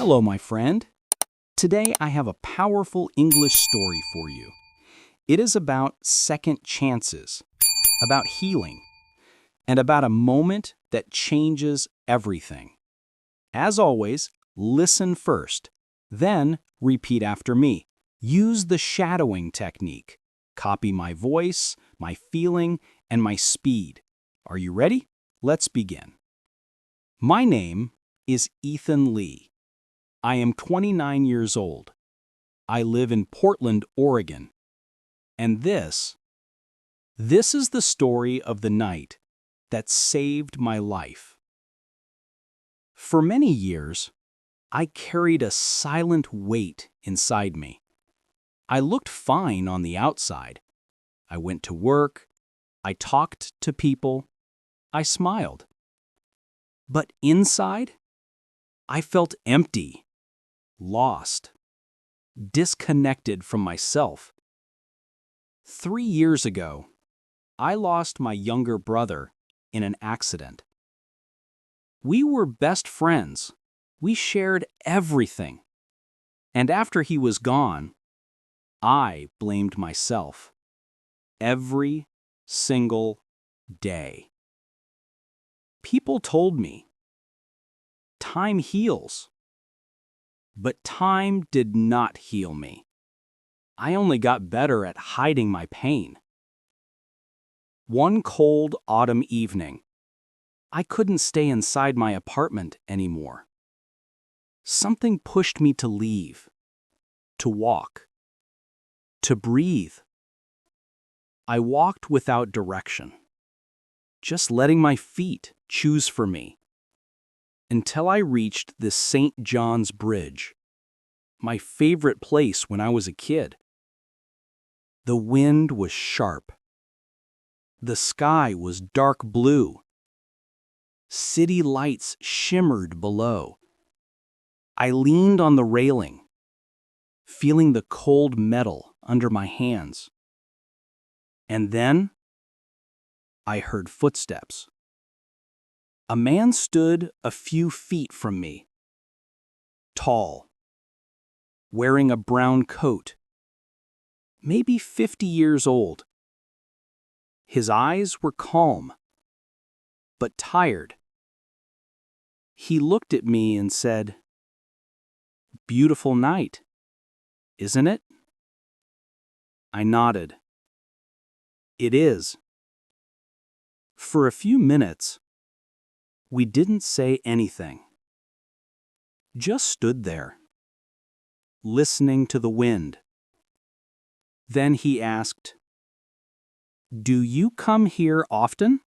Hello, my friend. Today I have a powerful English story for you. It is about second chances, about healing, and about a moment that changes everything. As always, listen first, then repeat after me. Use the shadowing technique. Copy my voice, my feeling, and my speed. Are you ready? Let's begin. My name is Ethan Lee. I am 29 years old. I live in Portland, Oregon. And this is the story of the night that saved my life. For many years, I carried a silent weight inside me. I looked fine on the outside. I went to work. I talked to people. I smiled. But inside, I felt empty, lost, disconnected from myself. 3 years ago, I lost my younger brother in an accident. We were best friends. We shared everything. And after he was gone, I blamed myself. Every single day. People told me, time heals. But time did not heal me. I only got better at hiding my pain. One cold autumn evening, I couldn't stay inside my apartment anymore. Something pushed me to leave, to walk, to breathe. I walked without direction, just letting my feet choose for me, until I reached the St. John's Bridge, my favorite place when I was a kid. The wind was sharp. The sky was dark blue. City lights shimmered below. I leaned on the railing, feeling the cold metal under my hands. And then I heard footsteps. A man stood a few feet from me, tall, wearing a brown coat, maybe 50 years old. His eyes were calm, but tired. He looked at me and said, "Beautiful night, isn't it?" I nodded. "It is." For a few minutes, we didn't say anything. Just stood there, listening to the wind. Then he asked, "Do you come here often?"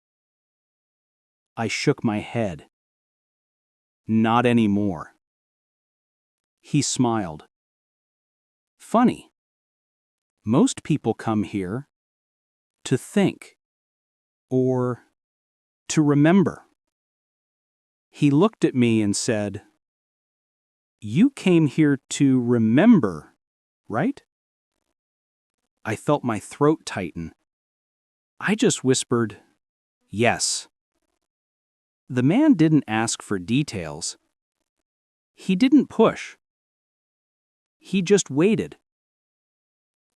I shook my head. "Not anymore." He smiled. "Funny. Most people come here to think or to remember." He looked at me and said, "You came here to remember, right?" I felt my throat tighten. I just whispered, "Yes." The man didn't ask for details. He didn't push. He just waited.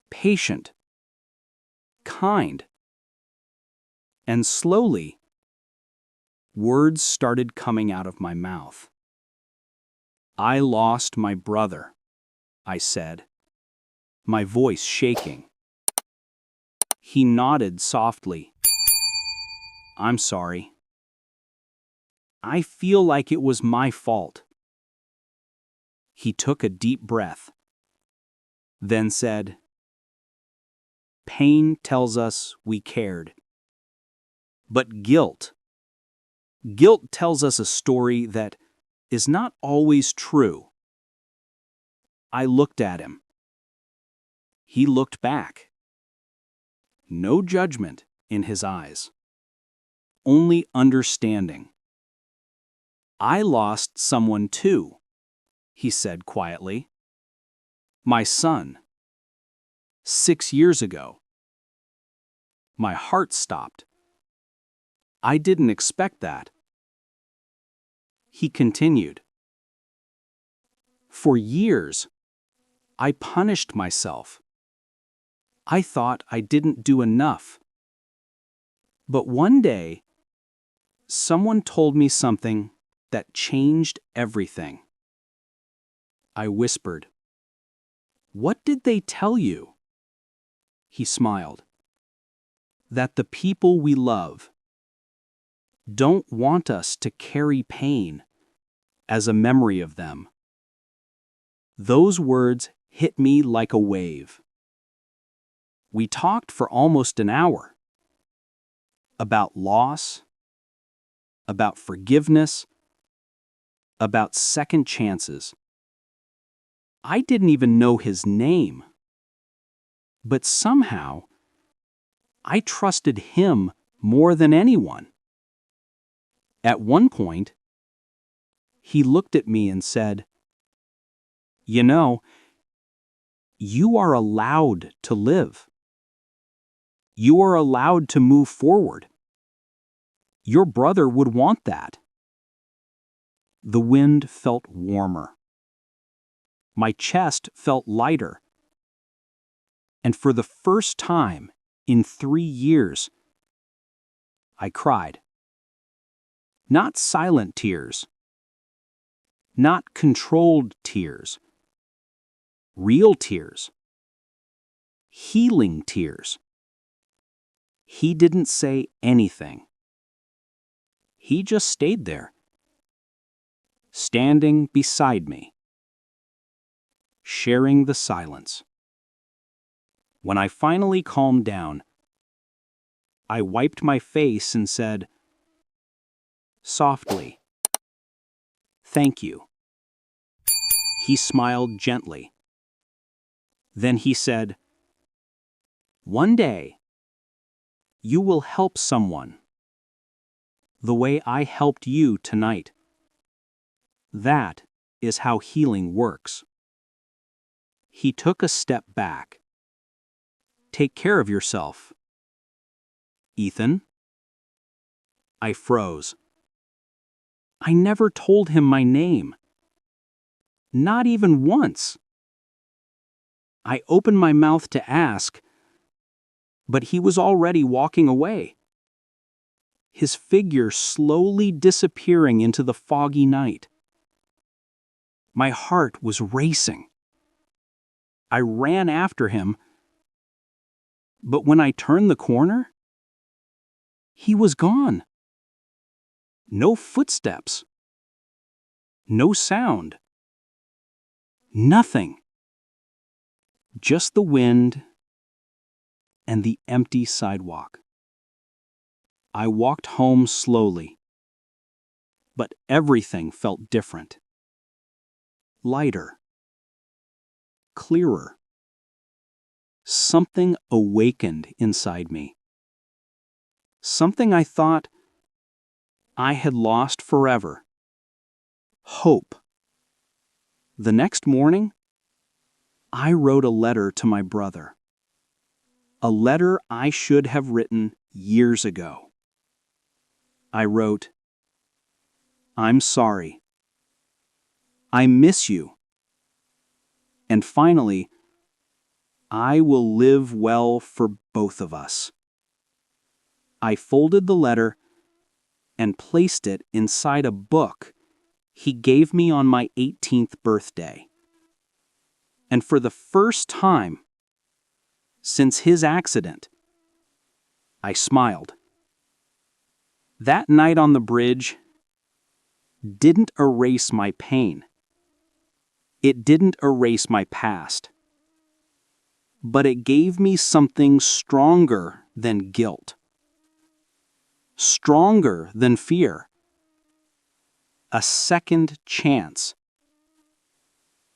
Patient. Kind. And slowly, words started coming out of my mouth. "I lost my brother," I said, my voice shaking. He nodded softly. "I'm sorry. I feel like it was my fault." He took a deep breath, then said, "Pain tells us we cared. But guilt tells us a story that is not always true." I looked at him. He looked back. No judgment in his eyes, only understanding. "I lost someone too," he said quietly. "My son. 6 years ago." My heart stopped. I didn't expect that. He continued, For years, I punished myself. I thought I didn't do enough. But one day, someone told me something that changed everything. I whispered, "What did they tell you?" He smiled. That the people we love don't want us to carry pain as a memory of them. Those words hit me like a wave. We talked for almost an hour about loss, about forgiveness, about second chances. I didn't even know his name, but somehow I trusted him more than anyone. At one point, he looked at me and said, "You know, you are allowed to live. You are allowed to move forward. Your brother would want that." The wind felt warmer. My chest felt lighter. And for the first time in 3 years, I cried. Not silent tears. Not controlled tears. Real tears. Healing tears. He didn't say anything. He just stayed there, standing beside me, sharing the silence. When I finally calmed down, I wiped my face and said, softly, "Thank you." He smiled gently. Then he said, "One day, you will help someone the way I helped you tonight. That is how healing works." He took a step back. "Take care of yourself, Ethan." I froze. I never told him my name. Not even once. I opened my mouth to ask, but he was already walking away, his figure slowly disappearing into the foggy night. My heart was racing. I ran after him, but when I turned the corner, he was gone. No footsteps. No sound. Nothing. Just the wind and the empty sidewalk. I walked home slowly, but everything felt different. Lighter. Clearer. Something awakened inside me. Something I thought I had lost forever. Hope. The next morning, I wrote a letter to my brother. A letter I should have written years ago. I wrote, "I'm sorry. I miss you. And finally, I will live well for both of us." I folded the letter and placed it inside a book he gave me on my 18th birthday. And for the first time since his accident, I smiled. That night on the bridge didn't erase my pain. It didn't erase my past. But it gave me something stronger than guilt. Stronger than fear. A second chance.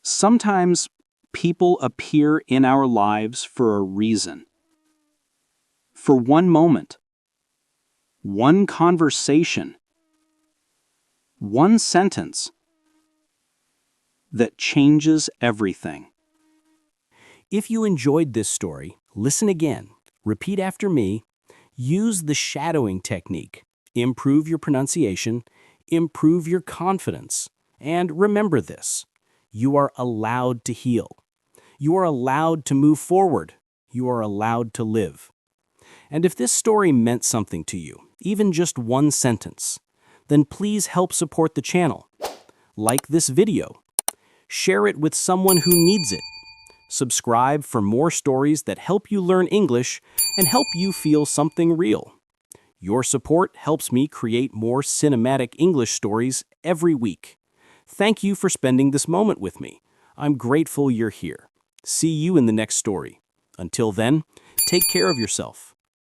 Sometimes people appear in our lives for a reason. For one moment. One conversation. One sentence that changes everything. If you enjoyed this story, listen again, repeat after me, use the shadowing technique, improve your pronunciation, improve your confidence, and remember this: You are allowed to heal. You are allowed to move forward. You are allowed to live. And if this story meant something to you, even just one sentence, then please help support the channel. Like this video. Share it with someone who needs it. Subscribe for more stories that help you learn English and help you feel something real. Your support helps me create more cinematic English stories every week. Thank you for spending this moment with me. I'm grateful you're here. See you in the next story. Until then, take care of yourself.